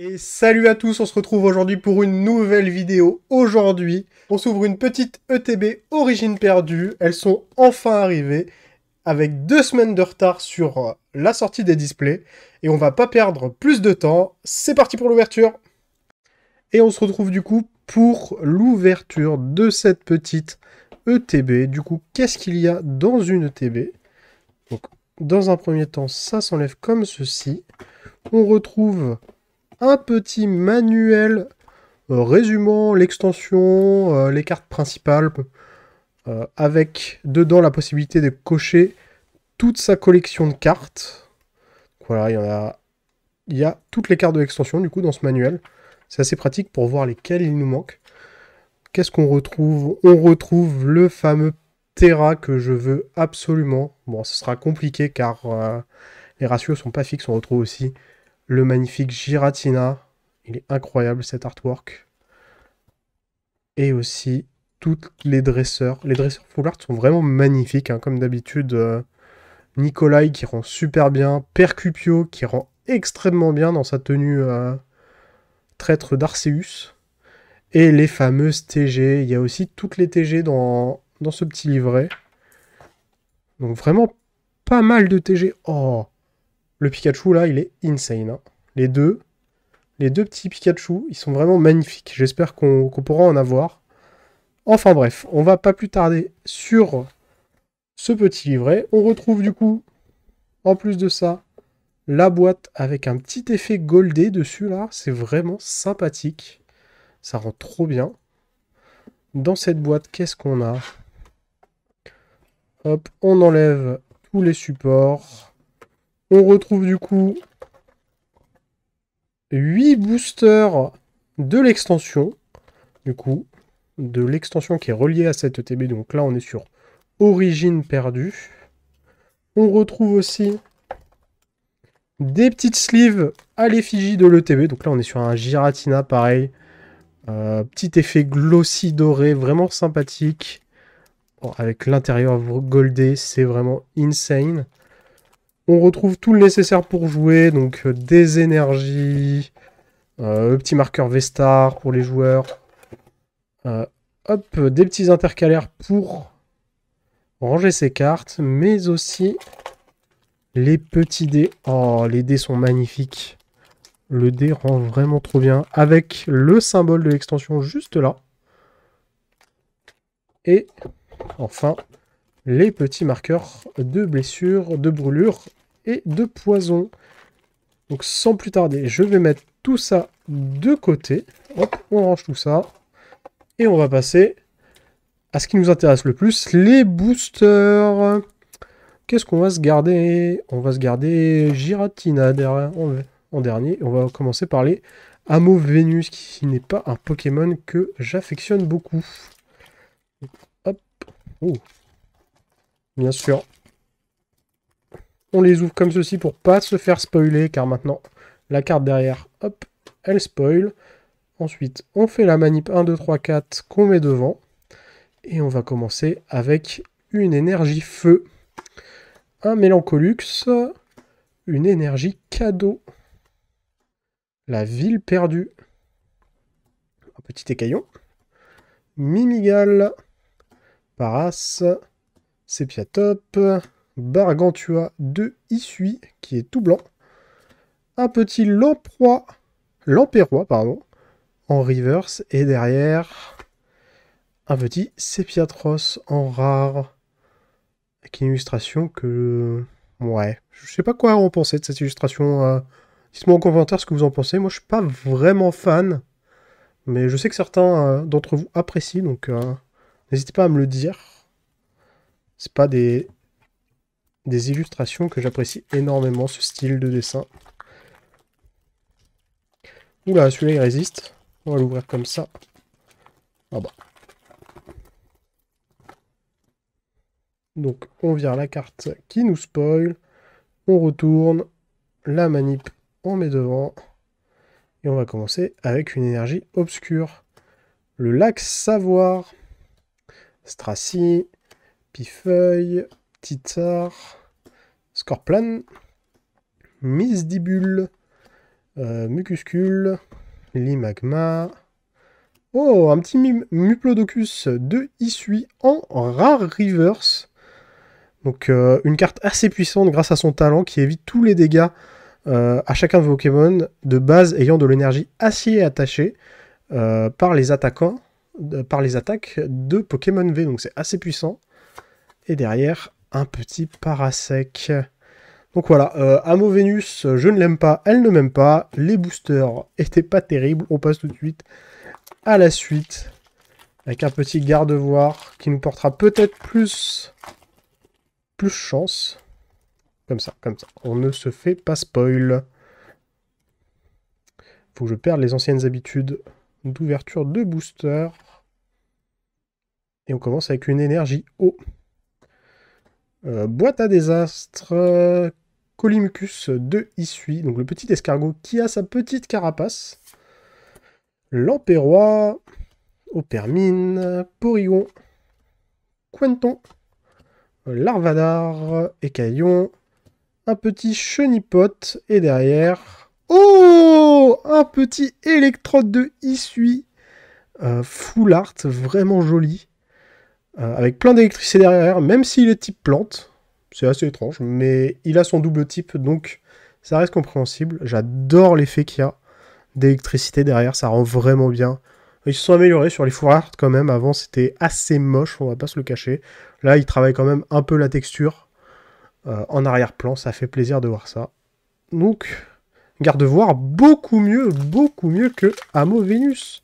Et salut à tous, on se retrouve aujourd'hui pour une nouvelle vidéo. Aujourd'hui, on s'ouvre une petite ETB Origine perdue. Elles sont enfin arrivées avec 2 semaines de retard sur la sortie des displays. Et on va pas perdre plus de temps. C'est parti pour l'ouverture. Et on se retrouve du coup pour l'ouverture de cette petite ETB. Du coup, qu'est-ce qu'il y a dans une ETB? Donc, dans un premier temps, ça s'enlève comme ceci. On retrouve un petit manuel résumant l'extension, les cartes principales, avec dedans la possibilité de cocher toute sa collection de cartes. Voilà, il y a toutes les cartes de l'extension du coup dans ce manuel. C'est assez pratique pour voir lesquelles il nous manque. Qu'est-ce qu'on retrouve? On retrouve le fameux Terra que je veux absolument. Bon, ce sera compliqué car les ratios sont pas fixes. On retrouve aussi le magnifique Giratina. Il est incroyable cet artwork. Et aussi toutes les dresseurs. Les dresseurs full art sont vraiment magnifiques, hein, comme d'habitude. Nikolai qui rend super bien. Percupio qui rend extrêmement bien dans sa tenue traître d'Arceus. Et les fameuses TG. Il y a aussi toutes les TG dans ce petit livret. Donc vraiment pas mal de TG. Oh, le Pikachu là, il est insane, hein. Les deux petits Pikachu, ils sont vraiment magnifiques. J'espère qu'on pourra en avoir. Enfin bref, on va pas plus tarder sur ce petit livret. On retrouve du coup, en plus de ça, la boîte avec un petit effet goldé dessus là. C'est vraiment sympathique. Ça rend trop bien. Dans cette boîte, qu'est-ce qu'on a? Hop, on enlève tous les supports. On retrouve du coup 8 boosters de l'extension. Du coup, de l'extension qui est reliée à cette ETB. Donc là, on est sur Origine perdue. On retrouve aussi des petites sleeves à l'effigie de l'ETB. Donc là, on est sur un Giratina, pareil. Petit effet glossy doré, vraiment sympathique. Bon, avec l'intérieur goldé, c'est vraiment insane. On retrouve tout le nécessaire pour jouer. Donc des énergies, le petit marqueur V-Star pour les joueurs. Hop, des petits intercalaires pour ranger ses cartes, mais aussi les petits dés. Oh, les dés sont magnifiques. Le dé rend vraiment trop bien. Avec le symbole de l'extension juste là. Et enfin, les petits marqueurs de blessure, de brûlure et de poison. Donc sans plus tarder, je vais mettre tout ça de côté. Hop, on range tout ça. Et on va passer à ce qui nous intéresse le plus, les boosters. Qu'est-ce qu'on va se garder? On va se garder Giratina en dernier. On va commencer par les Amovenus, qui n'est pas un Pokémon que j'affectionne beaucoup. Hop. Oh. Bien sûr. On les ouvre comme ceci pour pas se faire spoiler, car maintenant, la carte derrière, hop, elle spoil. Ensuite, on fait la manip 1, 2, 3, 4 qu'on met devant. Et on va commencer avec une énergie feu. Un Mélancolux, une énergie cadeau. La ville perdue. Un petit écaillon. Mimigal. Paras. Sepiatop. Bargantua de Issui, qui est tout blanc. Un petit Lamperrois, pardon, en reverse. Et derrière, un petit Sepiatros en rare. Avec une illustration que... Ouais, je sais pas quoi en penser de cette illustration. Dites-moi en commentaire ce que vous en pensez. Moi, je suis pas vraiment fan. Mais je sais que certains d'entre vous apprécient. Donc, n'hésitez pas à me le dire. C'est pas des illustrations que j'apprécie énormément, ce style de dessin. Oula, celui-là, il résiste. On va l'ouvrir comme ça. Ah bah. Donc, on vire la carte qui nous spoil. On retourne. La manip, on met devant. Et on va commencer avec une énergie obscure. Le lac Savoir. Stracy. Pifeuille. Titar. Scorplan. Misdibule. Mucuscule, Limagma. Oh, un petit Muplodocus de Isui en rare reverse. Donc une carte assez puissante grâce à son talent qui évite tous les dégâts à chacun de vos Pokémon de base ayant de l'énergie acier attachée par les attaquants, par les attaques de Pokémon V. Donc c'est assez puissant. Et derrière, un petit Parasec. Donc voilà, Amo Vénus, je ne l'aime pas, elle ne m'aime pas. Les boosters étaient pas terribles. On passe tout de suite à la suite. Avec un petit Gardevoir qui nous portera peut-être plus chance. Comme ça, comme ça. On ne se fait pas spoil. Faut que je perde les anciennes habitudes d'ouverture de booster. Et on commence avec une énergie eau. Boîte à désastre. Colimucus de Isui. Donc le petit escargot qui a sa petite carapace. Lampérois. Opermine. Porygon. Quenton. Larvadar. Écaillon. Un petit Chenipote. Et derrière... Oh, un petit électrode de Isui. Full art. Vraiment joli. Avec plein d'électricité derrière. Même s'il est type plante. C'est assez étrange. Mais il a son double type. Donc ça reste compréhensible. J'adore l'effet qu'il y a d'électricité derrière. Ça rend vraiment bien. Ils se sont améliorés sur les full art quand même. Avant, c'était assez moche. On va pas se le cacher. Là, ils travaillent quand même un peu la texture. En arrière-plan, ça fait plaisir de voir ça. Donc, Gardevoir, beaucoup mieux que Amo Vénus.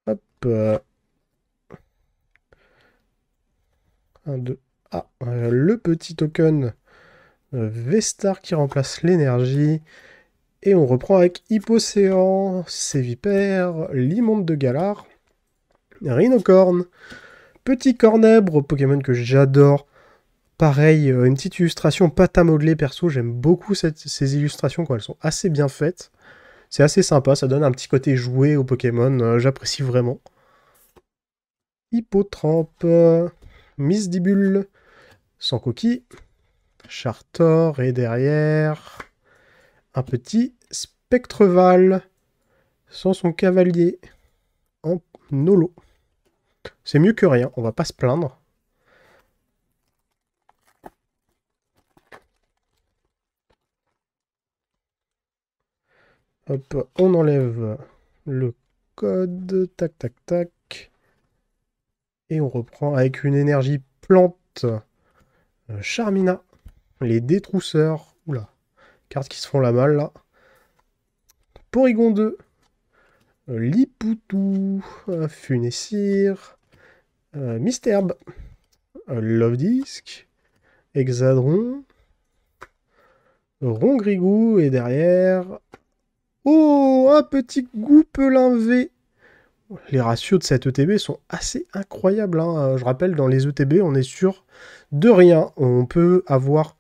Hop. 1, 2. Ah, le petit token Vestar qui remplace l'énergie. Et on reprend avec Hypocéan, Sévipère, Limonde de Galar, Rhinocorne, Petit Cornèbre, Pokémon que j'adore. Pareil, une petite illustration pâte à modeler, perso, j'aime beaucoup ces illustrations quand elles sont assez bien faites. C'est assez sympa, ça donne un petit côté joué au Pokémon, j'apprécie vraiment. Hippotrampe, Misdibule, sans coquille, Chartor, et derrière, un petit Spectreval, sans son cavalier, en holo. C'est mieux que rien, on va pas se plaindre. Hop, on enlève le code, tac tac tac. Et on reprend avec une énergie plante. Charmina, les détrousseurs. Oula, cartes qui se font la malle là. Porygon 2, Lipoutou, Funessir, Misterbe, Love Disc, Hexadron, Rongrigou, et derrière... Oh, un petit Goupelin V. Les ratios de cette ETB sont assez incroyables. Hein. Je rappelle, dans les ETB, on est sûr de rien. On peut avoir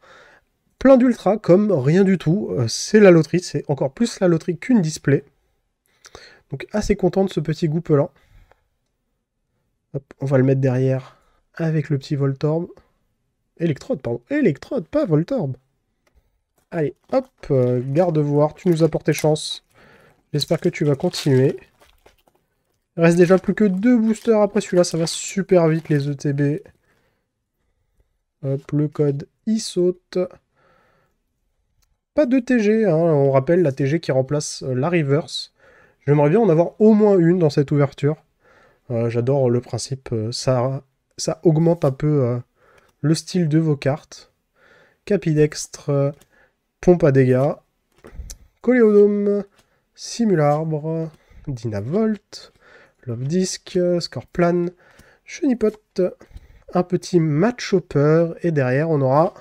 plein d'ultra comme rien du tout. C'est la loterie, c'est encore plus la loterie qu'une display. Donc assez content de ce petit Goupelin. Hop, on va le mettre derrière avec le petit Voltorb. Électrode, pardon. Électrode, pas Voltorb. Allez, hop, Gardevoir, tu nous as porté chance. J'espère que tu vas continuer. Il reste déjà plus que 2 boosters après celui-là, ça va super vite les ETB. Hop, le code y saute. Pas de TG, hein, on rappelle la TG qui remplace la reverse. J'aimerais bien en avoir au moins une dans cette ouverture. J'adore le principe, ça augmente un peu le style de vos cartes. Capidextre, pompe à dégâts. Coléodome, Simularbre, Dynavolt, Love Disc, Scorplan, Chenipote, un petit Matchhopper, et derrière on aura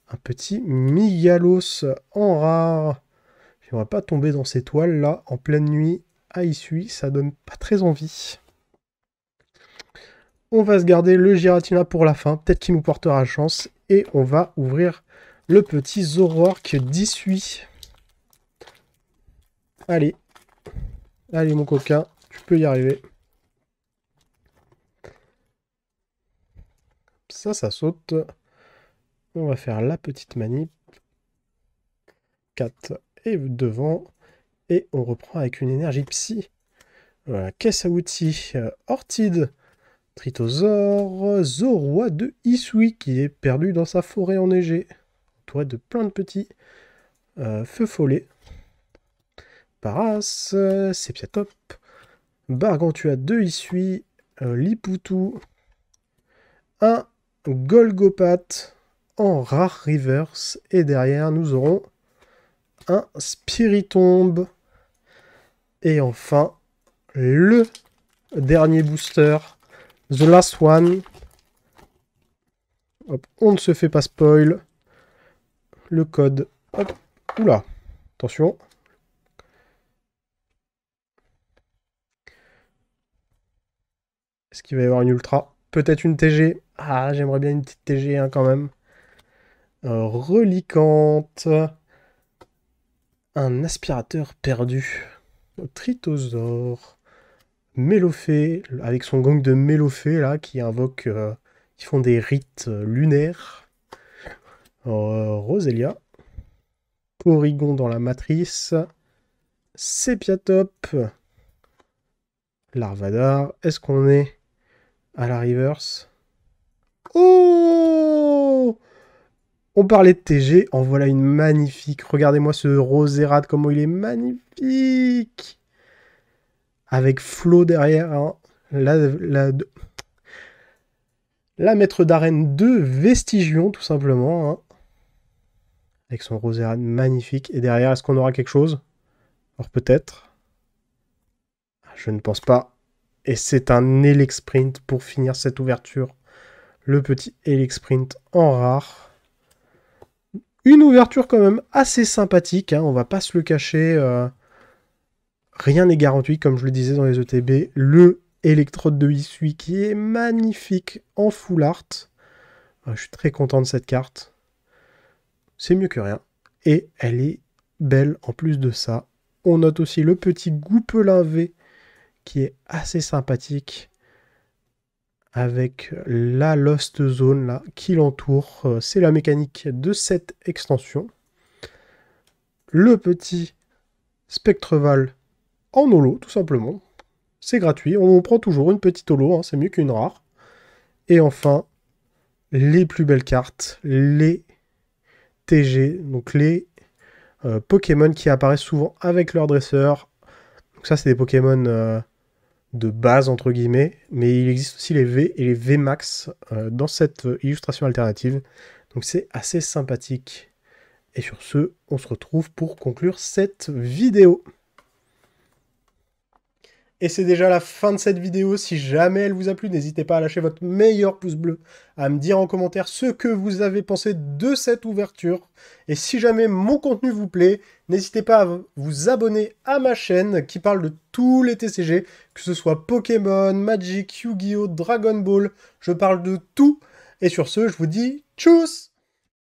un petit Migalos en rare. J'aimerais pas tomber dans ces toiles là en pleine nuit à Isui, ça donne pas très envie. On va se garder le Giratina pour la fin, peut-être qu'il nous portera chance, et on va ouvrir le petit Zoroark d'Isui. Allez, allez mon coquin, tu peux y arriver. Ça saute. On va faire la petite manip. 4 et devant. Et on reprend avec une énergie psy. Voilà, caisse à outils. Ortide. Tritosaure. Zorua de Isui qui est perdu dans sa forêt enneigée. Entouré de plein de petits feux follets. Paras. Sepiatop. Bargantua de Isui. Liputu. Un Golgopat en rare reverse. Et derrière, nous aurons un Spiritomb. Et enfin, le dernier booster, The Last One. Hop, on ne se fait pas spoil. Le code. Hop, oula, attention. Est-ce qu'il va y avoir une ultra? Peut-être une TG. Ah, j'aimerais bien une petite TG hein, quand même. Reliquante. Un aspirateur perdu. Tritosaure. Mélophée, avec son gang de Mélophée là, qui invoque, qui font des rites lunaires. Roselia. Porygon dans la matrice. Sepiatop. Larvadar. Est-ce qu'on est à la reverse? Oh! On parlait de TG, en voilà une magnifique. Regardez-moi ce Roserade, comment il est magnifique! Avec Flo derrière. Hein. La maître d'arène de Vestigion, tout simplement. Hein. Avec son Roserade magnifique. Et derrière, est-ce qu'on aura quelque chose? Alors peut-être. Je ne pense pas. Et c'est un Elex Sprint pour finir cette ouverture. Le petit Elex Sprint en rare. Une ouverture quand même assez sympathique. Hein, on va pas se le cacher. Rien n'est garanti, comme je le disais dans les ETB. Le électrode de Isui qui est magnifique en full art. Je suis très content de cette carte. C'est mieux que rien. Et elle est belle en plus de ça. On note aussi le petit Goupelin V qui est assez sympathique. Avec la Lost Zone là, qui l'entoure. C'est la mécanique de cette extension. Le petit Spectreval en holo, tout simplement. C'est gratuit, on prend toujours une petite holo, hein, c'est mieux qu'une rare. Et enfin, les plus belles cartes, les TG, donc les Pokémon qui apparaissent souvent avec leur dresseur. Donc ça, c'est des Pokémon de base, entre guillemets, mais il existe aussi les V et les VMAX dans cette illustration alternative. Donc c'est assez sympathique. Et sur ce, on se retrouve pour conclure cette vidéo. Et c'est déjà la fin de cette vidéo. Si jamais elle vous a plu, n'hésitez pas à lâcher votre meilleur pouce bleu, à me dire en commentaire ce que vous avez pensé de cette ouverture. Et si jamais mon contenu vous plaît, n'hésitez pas à vous abonner à ma chaîne qui parle de tous les TCG, que ce soit Pokémon, Magic, Yu-Gi-Oh, Dragon Ball, je parle de tout. Et sur ce, je vous dis tchuss!